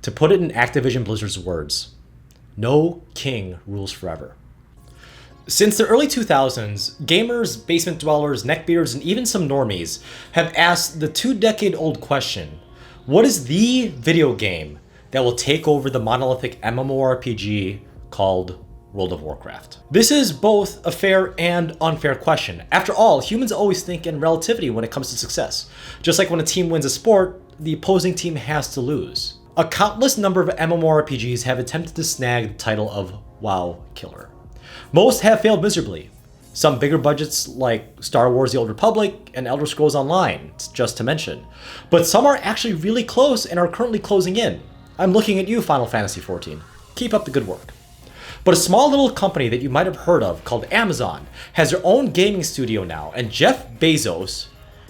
To put it in Activision Blizzard's words, no king rules forever. Since the early 2000s, gamers, basement dwellers, neckbeards, and even some normies have asked the 2-decade-old question, what is the video game that will take over the monolithic MMORPG called World of Warcraft? This is both a fair and unfair question. After all, humans always think in relativity when it comes to success. Just like when a team wins a sport, the opposing team has to lose. A countless number of MMORPGs have attempted to snag the title of WoW killer. Most have failed miserably. Some bigger budgets like Star Wars The Old Republic and Elder Scrolls Online, just to mention. But some are actually really close and are currently closing in. I'm looking at you, Final Fantasy XIV. Keep up the good work. But a small little company that you might have heard of called Amazon has their own gaming studio now, and Jeff Bezos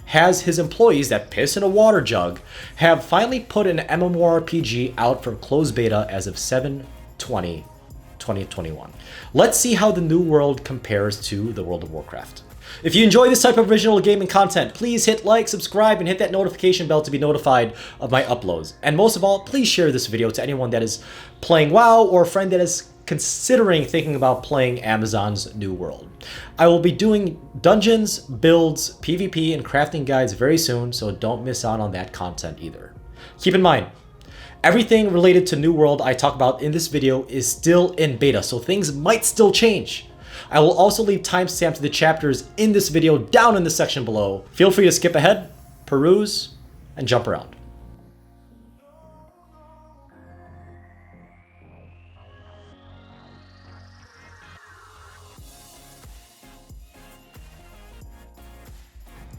has his employees that piss in a water jug have finally put an MMORPG out for closed beta as of 7/20/2021. Let's see how the New World compares to the World of Warcraft. If you enjoy this type of original gaming content, please hit like, subscribe, and hit that notification bell to be notified of my uploads. And most of all, please share this video to anyone that is playing WoW or a friend that is considering thinking about playing Amazon's New World. I will be doing dungeons, builds, PvP, and crafting guides very soon, so don't miss out on that content either. Keep in mind, everything related to New World I talk about in this video is still in beta, so things might still change. I will also leave timestamps to the chapters in this video down in the section below. Feel free to skip ahead, peruse, and jump around.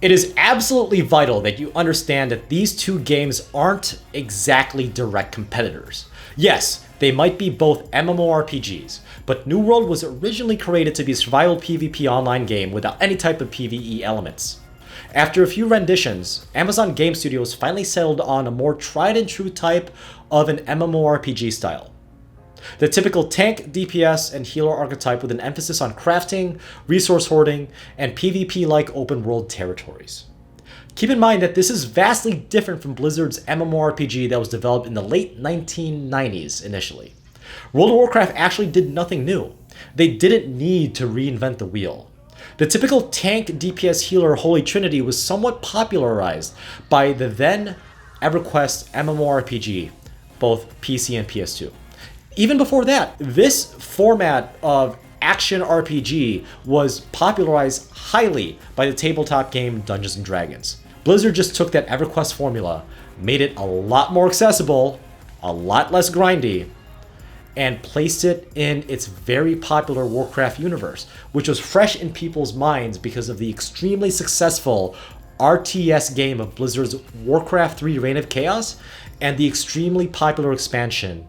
It is absolutely vital that you understand that these two games aren't exactly direct competitors. Yes, they might be both MMORPGs, but New World was originally created to be a survival PvP online game without any type of PvE elements. After a few renditions, Amazon Game Studios finally settled on a more tried and true type of an MMORPG style. The typical tank, DPS, and healer archetype with an emphasis on crafting, resource hoarding, and PvP-like open world territories. Keep in mind that this is vastly different from Blizzard's MMORPG that was developed in the late 1990s initially. World of Warcraft actually did nothing new. They didn't need to reinvent the wheel. The typical tank, DPS, healer Holy Trinity was somewhat popularized by the then EverQuest MMORPG, both PC and PS2. Even before that, this format of action RPG was popularized highly by the tabletop game Dungeons & Dragons. Blizzard just took that EverQuest formula, made it a lot more accessible, a lot less grindy, and placed it in its very popular Warcraft universe, which was fresh in people's minds because of the extremely successful RTS game of Blizzard's Warcraft 3 Reign of Chaos and the extremely popular expansion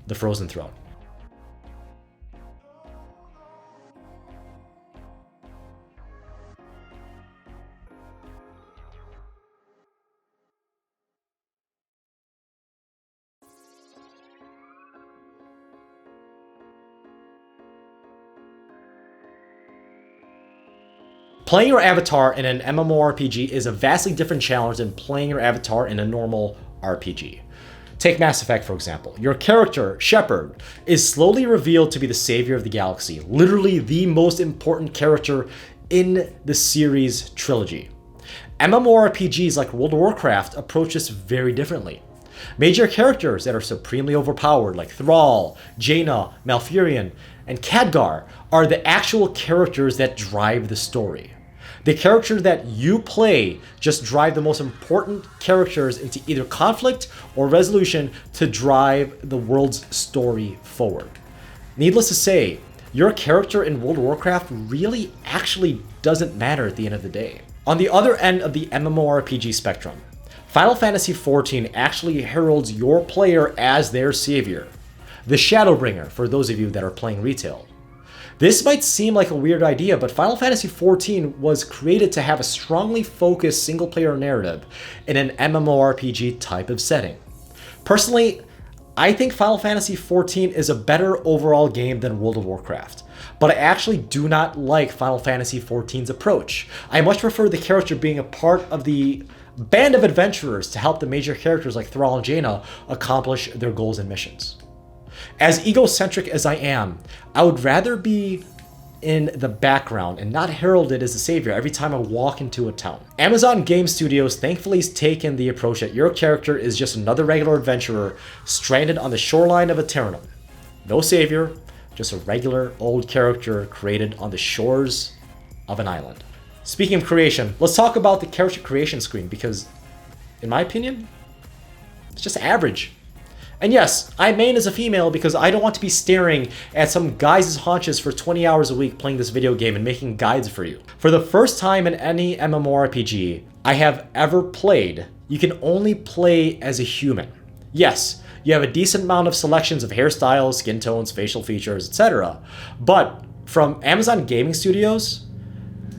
The Frozen Throne. Playing your avatar in an MMORPG is a vastly different challenge than playing your avatar in a normal RPG. Take Mass Effect, for example. Your character, Shepard, is slowly revealed to be the savior of the galaxy, literally the most important character in the series trilogy. MMORPGs like World of Warcraft approach this very differently. Major characters that are supremely overpowered, like Thrall, Jaina, Malfurion, and Khadgar, are the actual characters that drive the story. The characters that you play just drive the most important characters into either conflict or resolution to drive the world's story forward. Needless to say, your character in World of Warcraft really actually doesn't matter at the end of the day. On the other end of the MMORPG spectrum, Final Fantasy XIV actually heralds your player as their savior, the Shadowbringer for those of you that are playing retail. This might seem like a weird idea, but Final Fantasy XIV was created to have a strongly focused single-player narrative in an MMORPG type of setting. Personally, I think Final Fantasy XIV is a better overall game than World of Warcraft, but I actually do not like Final Fantasy XIV's approach. I much prefer the character being a part of the band of adventurers to help the major characters like Thrall and Jaina accomplish their goals and missions. As egocentric as I am, I would rather be in the background and not heralded as a savior every time I walk into a town. Amazon Game Studios thankfully has taken the approach that your character is just another regular adventurer stranded on the shoreline of a Terranum. No savior, just a regular old character created on the shores of an island. Speaking of creation, let's talk about the character creation screen because, in my opinion, it's just average. And yes, I main as a female because I don't want to be staring at some guy's haunches for 20 hours a week playing this video game and making guides for you. For the first time in any MMORPG I have ever played, you can only play as a human. Yes, you have a decent amount of selections of hairstyles, skin tones, facial features, etc. But from Amazon Gaming Studios,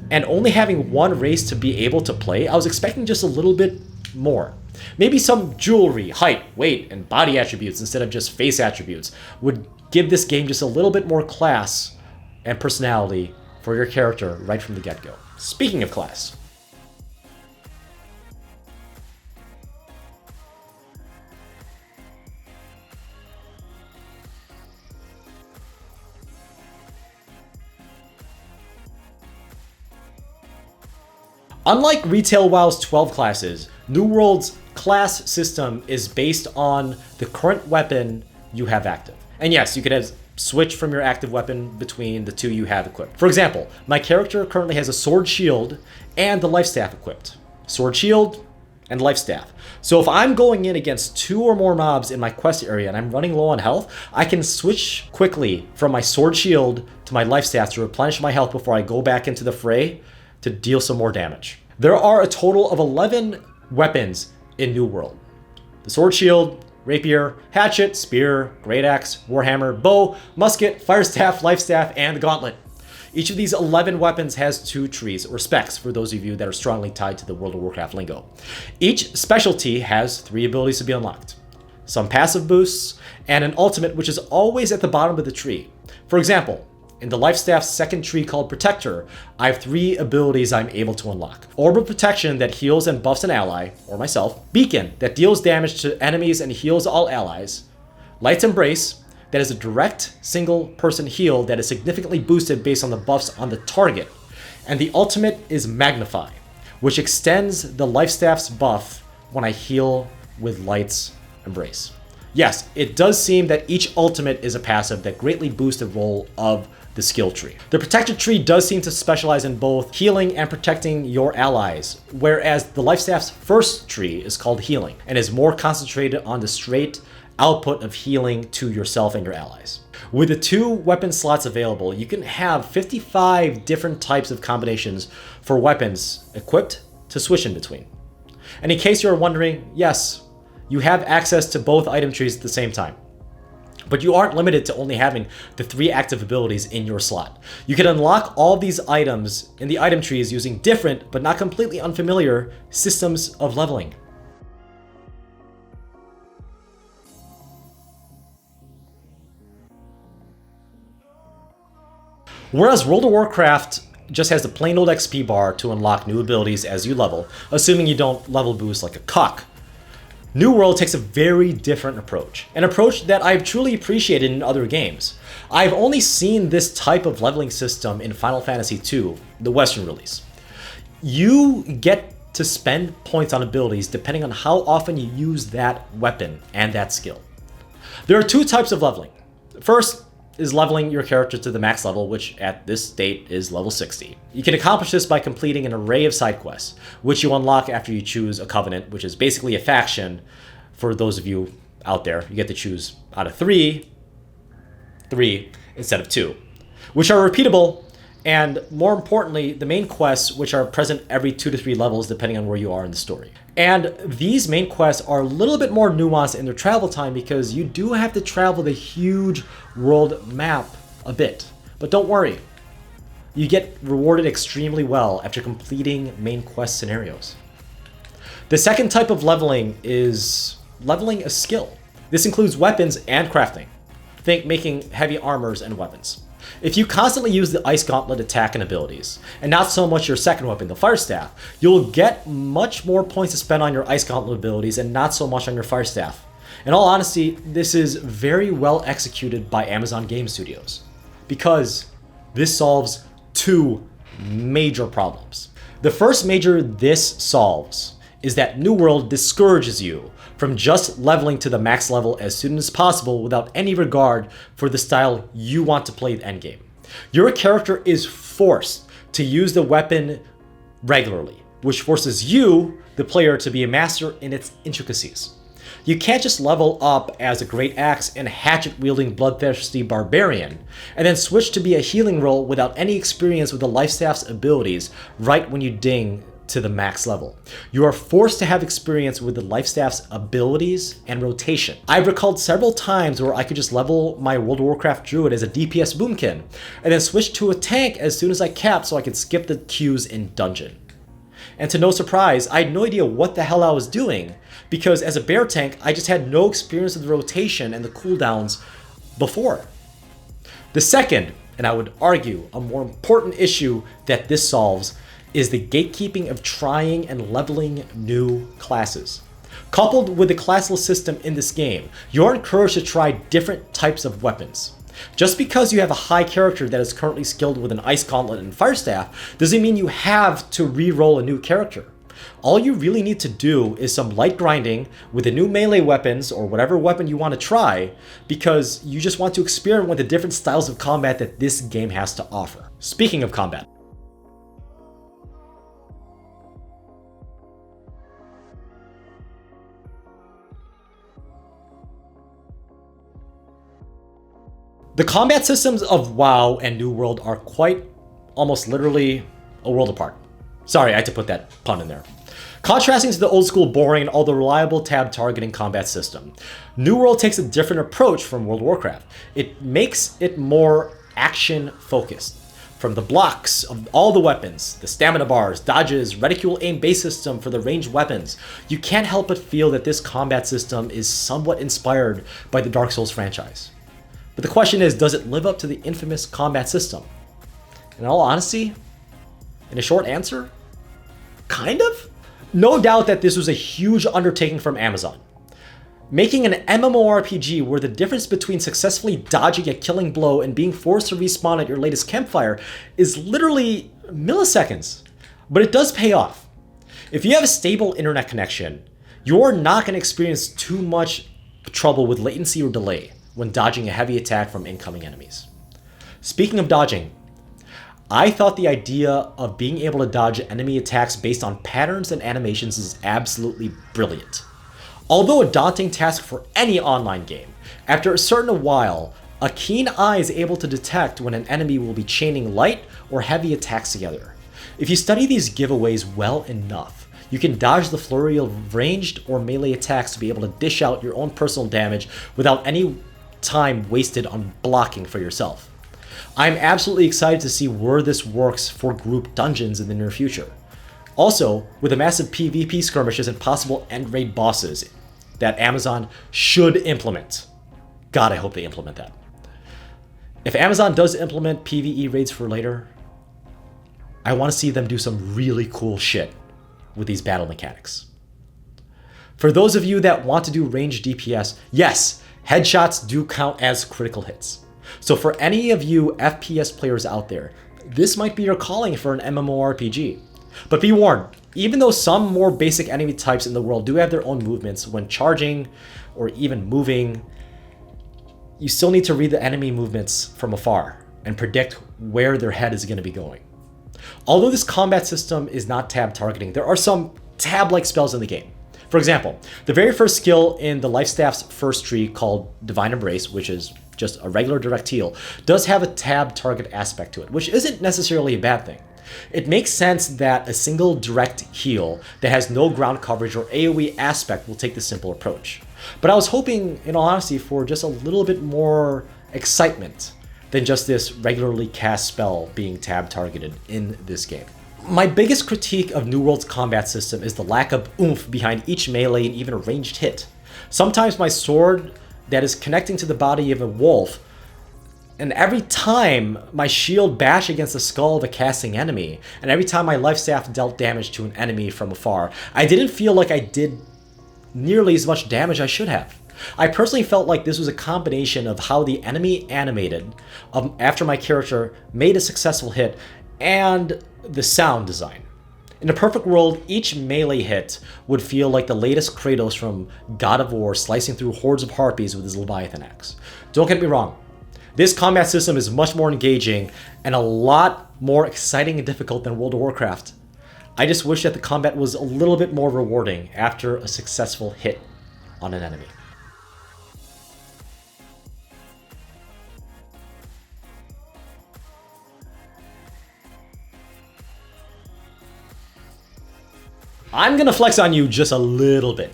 and only having one race to be able to play, I was expecting just a little bit more. Maybe some jewelry, height, weight, and body attributes instead of just face attributes would give this game just a little bit more class and personality for your character right from the get-go. Speaking of class, unlike Retail WoW's 12 classes, New World's class system is based on the current weapon you have active. And yes, you could switch from your active weapon between the two you have equipped. For example, my character currently has a sword shield and the life staff equipped. Sword shield and life staff. So if I'm going in against 2 or more mobs in my quest area and I'm running low on health, I can switch quickly from my sword shield to my life staff to replenish my health before I go back into the fray to deal some more damage. There are a total of 11 weapons in New World. The sword shield, rapier, hatchet, spear, great axe, warhammer, bow, musket, fire staff, life staff, and the gauntlet. Each of these 11 weapons has 2 trees, or specs for those of you that are strongly tied to the World of Warcraft lingo. Each specialty has 3 abilities to be unlocked, some passive boosts, and an ultimate which is always at the bottom of the tree. For example, in the life staff's second tree called Protector, I have 3 abilities I'm able to unlock. Orb of Protection that heals and buffs an ally, or myself. Beacon that deals damage to enemies and heals all allies. Light's Embrace that is a direct single person heal that is significantly boosted based on the buffs on the target. And the ultimate is Magnify, which extends the life staff's buff when I heal with Light's Embrace. Yes, it does seem that each ultimate is a passive that greatly boosts the role of the skill tree. The Protector tree does seem to specialize in both healing and protecting your allies, whereas the life staff's first tree is called Healing and is more concentrated on the straight output of healing to yourself and your allies. With the 2 weapon slots available, you can have 55 different types of combinations for weapons equipped to switch in between. And in case you're wondering, yes, you have access to both item trees at the same time. But you aren't limited to only having the 3 active abilities in your slot. You can unlock all these items in the item trees using different, but not completely unfamiliar, systems of leveling. Whereas World of Warcraft just has the plain old XP bar to unlock new abilities as you level, assuming you don't level boost like a cuck. New World takes a very different approach, an approach that I've truly appreciated in other games. I've only seen this type of leveling system in Final Fantasy II, the Western release. You get to spend points on abilities depending on how often you use that weapon and that skill. There are 2 types of leveling. First is leveling your character to the max level, which at this state is level 60. You can accomplish this by completing an array of side quests, which you unlock after you choose a covenant, which is basically a faction. For those of you out there, you get to choose out of 3 instead of 2, which are repeatable, and more importantly, the main quests, which are present every 2 to 3 levels depending on where you are in the story. And these main quests are a little bit more nuanced in their travel time because you do have to travel the huge world map a bit. But don't worry, you get rewarded extremely well after completing main quest scenarios. The second type of leveling is leveling a skill. This includes weapons and crafting. Think making heavy armors and weapons. If you constantly use the Ice Gauntlet attack and abilities, and not so much your second weapon, the Fire Staff, you'll get much more points to spend on your Ice Gauntlet abilities and not so much on your Fire Staff. In all honesty, this is very well executed by Amazon Game Studios, because this solves two major problems. The first major this solves is that New World discourages you from just leveling to the max level as soon as possible without any regard for the style you want to play the endgame. Your character is forced to use the weapon regularly, which forces you, the player, to be a master in its intricacies. You can't just level up as a great axe and hatchet-wielding bloodthirsty barbarian, and then switch to be a healing role without any experience with the life staff's abilities right when you ding to the max level. You are forced to have experience with the life staff's abilities and rotation. I've recalled several times where I could just level my World of Warcraft druid as a DPS boomkin, and then switch to a tank as soon as I capped so I could skip the queues in dungeon. And to no surprise, I had no idea what the hell I was doing, because as a bear tank, I just had no experience with the rotation and the cooldowns before. The second, and I would argue a more important issue that this solves, is the gatekeeping of trying and leveling new classes. Coupled with the classless system in this game, you're encouraged to try different types of weapons. Just because you have a high character that is currently skilled with an Ice Gauntlet and Fire Staff doesn't mean you have to re-roll a new character. All you really need to do is some light grinding with the new melee weapons or whatever weapon you want to try, because you just want to experiment with the different styles of combat that this game has to offer. Speaking of combat, the combat systems of WoW and New World are quite, almost literally, a world apart. Sorry, I had to put that pun in there. Contrasting to the old school boring and although reliable tab targeting combat system, New World takes a different approach from World of Warcraft. It makes it more action focused. From the blocks of all the weapons, the stamina bars, dodges, reticule aim base system for the ranged weapons, you can't help but feel that this combat system is somewhat inspired by the Dark Souls franchise. But the question is, does it live up to the infamous combat system? In all honesty, in a short answer, kind of? No doubt that this was a huge undertaking from Amazon. Making an MMORPG where the difference between successfully dodging a killing blow and being forced to respawn at your latest campfire is literally milliseconds. But it does pay off. If you have a stable internet connection, you're not going to experience too much trouble with latency or delay when dodging a heavy attack from incoming enemies. Speaking of dodging, I thought the idea of being able to dodge enemy attacks based on patterns and animations is absolutely brilliant. Although a daunting task for any online game, after a certain while, a keen eye is able to detect when an enemy will be chaining light or heavy attacks together. If you study these giveaways well enough, you can dodge the flurry of ranged or melee attacks to be able to dish out your own personal damage without any time wasted on blocking for yourself. I'm absolutely excited to see where this works for group dungeons in the near future. Also, with the massive PvP skirmishes and possible end raid bosses that Amazon should implement. God, I hope they implement that. If Amazon does implement PvE raids for later, I want to see them do some really cool shit with these battle mechanics. For those of you that want to do ranged DPS, yes, headshots do count as critical hits. So for any of you FPS players out there, this might be your calling for an MMORPG. But be warned, even though some more basic enemy types in the world do have their own movements when charging or even moving, you still need to read the enemy movements from afar and predict where their head is going to be going. Although this combat system is not tab targeting, there are some tab-like spells in the game. For example, the very first skill in the Life Staff's first tree, called Divine Embrace, which is just a regular direct heal, does have a tab target aspect to it, which isn't necessarily a bad thing. It makes sense that a single direct heal that has no ground coverage or AoE aspect will take the simple approach. But I was hoping, in all honesty, for just a little bit more excitement than just this regularly cast spell being tab targeted in this game. My biggest critique of New World's combat system is the lack of oomph behind each melee and even a ranged hit. Sometimes my sword that is connecting to the body of a wolf And every time my shield bashed against the skull of a casting enemy, and every time my life staff dealt damage to an enemy from afar, I didn't feel like I did nearly as much damage I should have. I personally felt like this was a combination of how the enemy animated after my character made a successful hit and the sound design. In a perfect world, each melee hit would feel like the latest Kratos from God of War slicing through hordes of harpies with his Leviathan axe. Don't get me wrong, this combat system is much more engaging and a lot more exciting and difficult than World of Warcraft. I just wish that the combat was a little bit more rewarding after a successful hit on an enemy. I'm gonna flex on you just a little bit,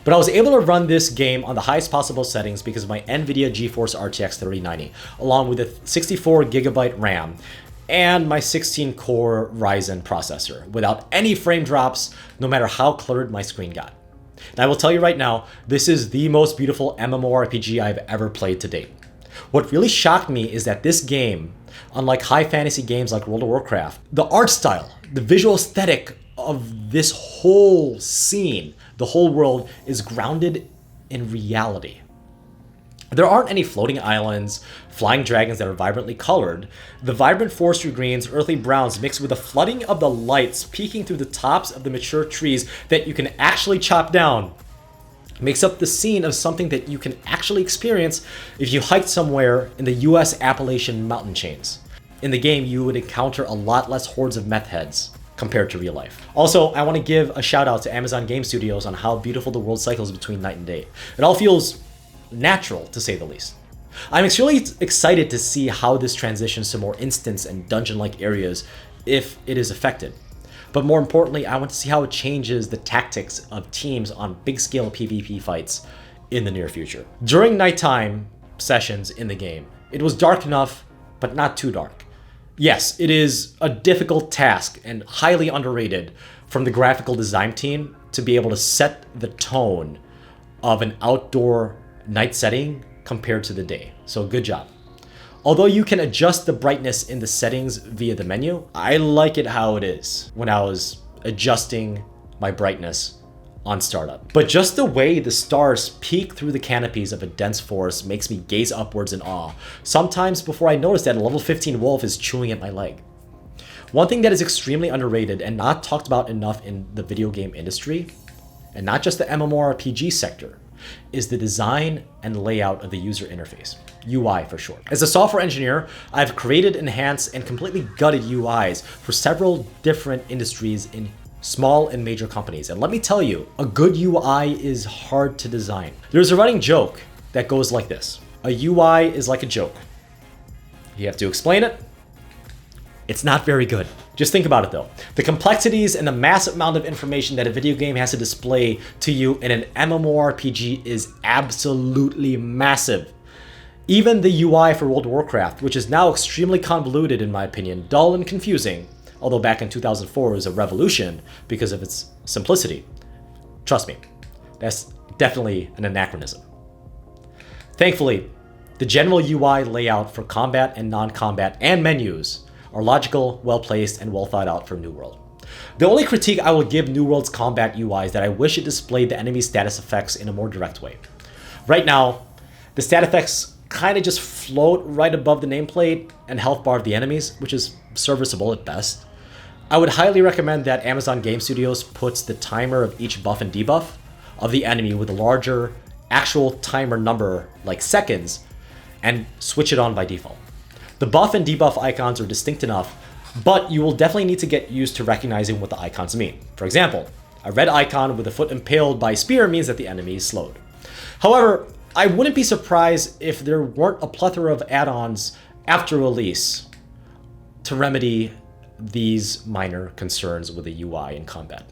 but I was able to run this game on the highest possible settings because of my NVIDIA GeForce RTX 3090, along with a 64GB RAM and my 16-core Ryzen processor, without any frame drops, no matter how cluttered my screen got. And I will tell you right now, this is the most beautiful MMORPG I've ever played to date. What really shocked me is that this game, unlike high fantasy games like World of Warcraft, the art style, the visual aesthetic of this whole scene, the whole world, is grounded in reality. There aren't any floating islands, flying dragons that are vibrantly colored. The vibrant forestry greens, earthly browns mixed with the flooding of the lights peeking through the tops of the mature trees that you can actually chop down makes up the scene of something that you can actually experience if you hiked somewhere in the US Appalachian mountain chains. In the game, you would encounter a lot less hordes of meth heads compared to real life. Also, I want to give a shout out to Amazon Game Studios on how beautiful the world cycles between night and day. It all feels natural, to say the least. I'm extremely excited to see how this transitions to more instance and dungeon-like areas if it is affected. But more importantly, I want to see how it changes the tactics of teams on big-scale PvP fights in the near future. During nighttime sessions in the game, it was dark enough, but not too dark. Yes, it is a difficult task and highly underrated from the graphical design team to be able to set the tone of an outdoor night setting compared to the day. So good job. Although you can adjust the brightness in the settings via the menu, I like it how it is when I was adjusting my brightness on startup. But just the way the stars peek through the canopies of a dense forest makes me gaze upwards in awe, sometimes before I notice that a level 15 wolf is chewing at my leg. One thing that is extremely underrated and not talked about enough in the video game industry, and not just the MMORPG sector, is the design and layout of the user interface. UI for short. As a software engineer, I've created, enhanced, and completely gutted UIs for several different industries in small and major companies. And let me tell you, a good UI is hard to design. There's a running joke that goes like this. A UI is like a joke. You have to explain it. It's not very good. Just think about it though. The complexities and the massive amount of information that a video game has to display to you in an MMORPG is absolutely massive. Even the UI for World of Warcraft, which is now extremely convoluted in my opinion, dull and confusing, although back in 2004 it was a revolution because of its simplicity. Trust me, that's definitely an anachronism. Thankfully, the general UI layout for combat and non-combat and menus are logical, well-placed, and well thought out for New World. The only critique I will give New World's combat UI is that I wish it displayed the enemy status effects in a more direct way. Right now, the stat effects kind of just float right above the nameplate and health bar of the enemies, which is serviceable at best. I would highly recommend that Amazon Game Studios puts the timer of each buff and debuff of the enemy with a larger actual timer number, like seconds, and switch it on by default. The buff and debuff icons are distinct enough, but you will definitely need to get used to recognizing what the icons mean. For example, a red icon with a foot impaled by a spear means that the enemy is slowed. However, I wouldn't be surprised if there weren't a plethora of add-ons after release to remedy these minor concerns with the UI in combat.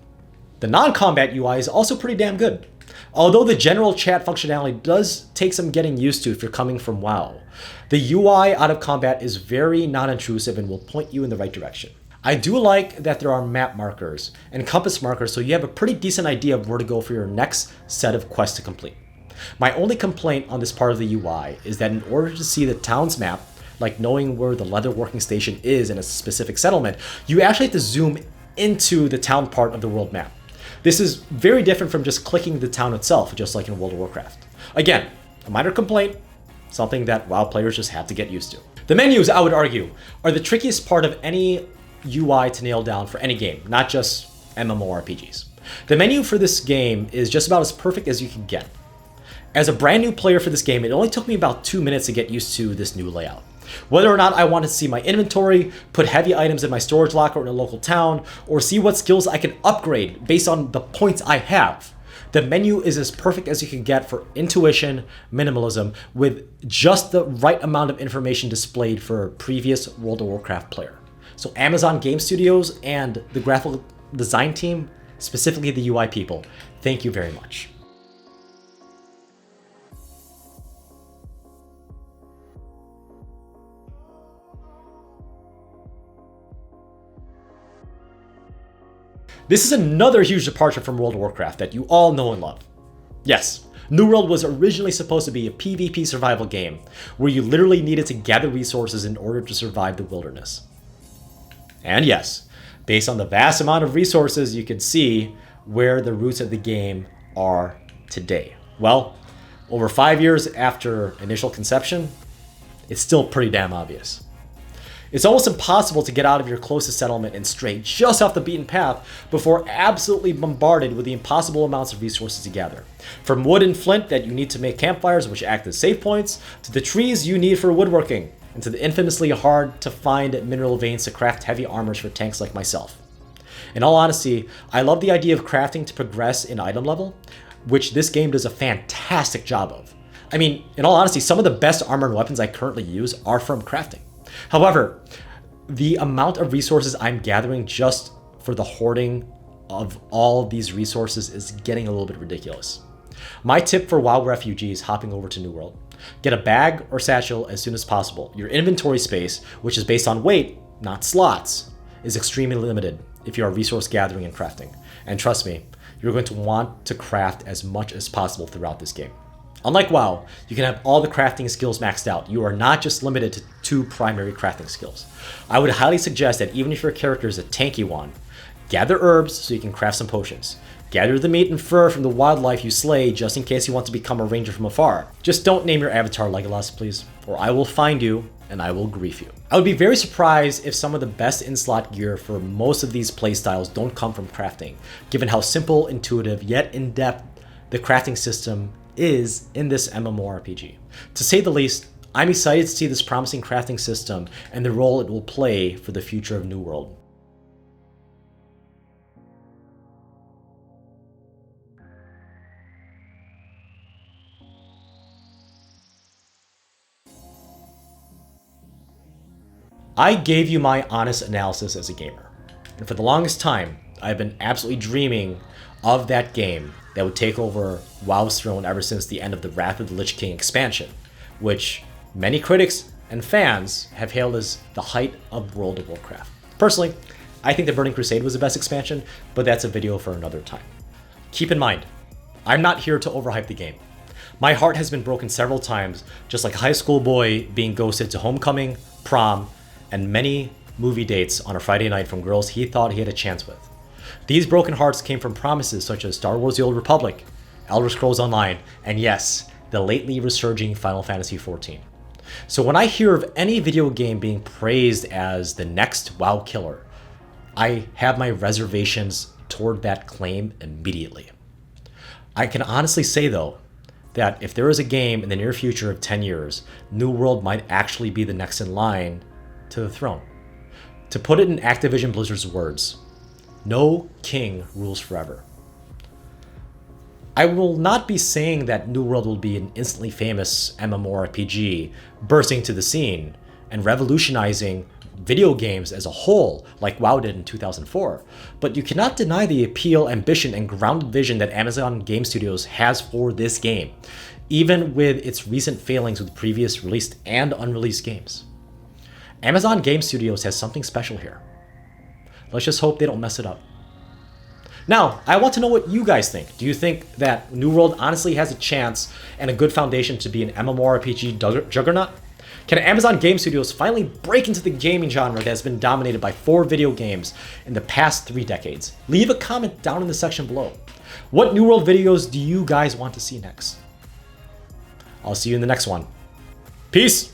The non-combat UI is also pretty damn good. Although the general chat functionality does take some getting used to if you're coming from WoW, the UI out of combat is very non-intrusive and will point you in the right direction. I do like that there are map markers and compass markers so you have a pretty decent idea of where to go for your next set of quests to complete. My only complaint on this part of the UI is that in order to see the town's map, like knowing where the leather working station is in a specific settlement, you actually have to zoom into the town part of the world map. This is very different from just clicking the town itself, just like in World of Warcraft. Again, a minor complaint, something that WoW players just have to get used to. The menus, I would argue, are the trickiest part of any UI to nail down for any game, not just MMORPGs. The menu for this game is just about as perfect as you can get. As a brand new player for this game, it only took me about 2 minutes to get used to this new layout. Whether or not I wanted to see my inventory, put heavy items in my storage locker in a local town, or see what skills I can upgrade based on the points I have, the menu is as perfect as you can get for intuition, minimalism, with just the right amount of information displayed for a previous World of Warcraft player. So Amazon Game Studios and the graphical design team, specifically the UI people, thank you very much. This is another huge departure from World of Warcraft that you all know and love. Yes, New World was originally supposed to be a PvP survival game where you literally needed to gather resources in order to survive the wilderness. And yes, based on the vast amount of resources, you can see where the roots of the game are today. Well, over 5 years after initial conception, it's still pretty damn obvious. It's almost impossible to get out of your closest settlement and stray just off the beaten path before absolutely bombarded with the impossible amounts of resources to gather. From wood and flint that you need to make campfires which act as save points, to the trees you need for woodworking, and to the infamously hard to find mineral veins to craft heavy armors for tanks like myself. In all honesty, I love the idea of crafting to progress in item level, which this game does a fantastic job of. I mean, in all honesty, some of the best armor and weapons I currently use are from crafting. However, the amount of resources I'm gathering just for the hoarding of all of these resources is getting a little bit ridiculous. My tip for WoW refugees hopping over to New World: get a bag or satchel as soon as possible. Your inventory space, which is based on weight, not slots, is extremely limited if you are resource gathering and crafting. And trust me, you're going to want to craft as much as possible throughout this game. Unlike WoW, you can have all the crafting skills maxed out. You are not just limited to 2 primary crafting skills. I would highly suggest that even if your character is a tanky one, gather herbs so you can craft some potions. Gather the meat and fur from the wildlife you slay just in case you want to become a ranger from afar. Just don't name your avatar Legolas, please, or I will find you and I will grief you. I would be very surprised if some of the best in-slot gear for most of these playstyles don't come from crafting, given how simple, intuitive, yet in-depth the crafting system is in this MMORPG. To say the least, I'm excited to see this promising crafting system and the role it will play for the future of New World. I gave you my honest analysis as a gamer, and for the longest time, I've been absolutely dreaming of that game that would take over WoW's throne ever since the end of the Wrath of the Lich King expansion, which many critics and fans have hailed as the height of World of Warcraft. Personally, I think the Burning Crusade was the best expansion, but that's a video for another time. Keep in mind, I'm not here to overhype the game. My heart has been broken several times, just like a high school boy being ghosted to homecoming, prom, and many movie dates on a Friday night from girls he thought he had a chance with. These broken hearts came from promises such as Star Wars: The Old Republic, Elder Scrolls Online, and yes, the lately resurging Final Fantasy XIV. So when I hear of any video game being praised as the next WoW killer, I have my reservations toward that claim immediately. I can honestly say though, that if there is a game in the near future of 10 years, New World might actually be the next in line to the throne. To put it in Activision Blizzard's words, no king rules forever. I will not be saying that New World will be an instantly famous MMORPG bursting to the scene and revolutionizing video games as a whole like WoW did in 2004, but you cannot deny the appeal, ambition, and grounded vision that Amazon Game Studios has for this game, even with its recent failings with previous released and unreleased games. Amazon Game Studios has something special here. Let's just hope they don't mess it up. Now, I want to know what you guys think. Do you think that New World honestly has a chance and a good foundation to be an MMORPG juggernaut? Can Amazon Game Studios finally break into the gaming genre that has been dominated by 4 video games in the past 3 decades? Leave a comment down in the section below. What New World videos do you guys want to see next? I'll see you in the next one. Peace!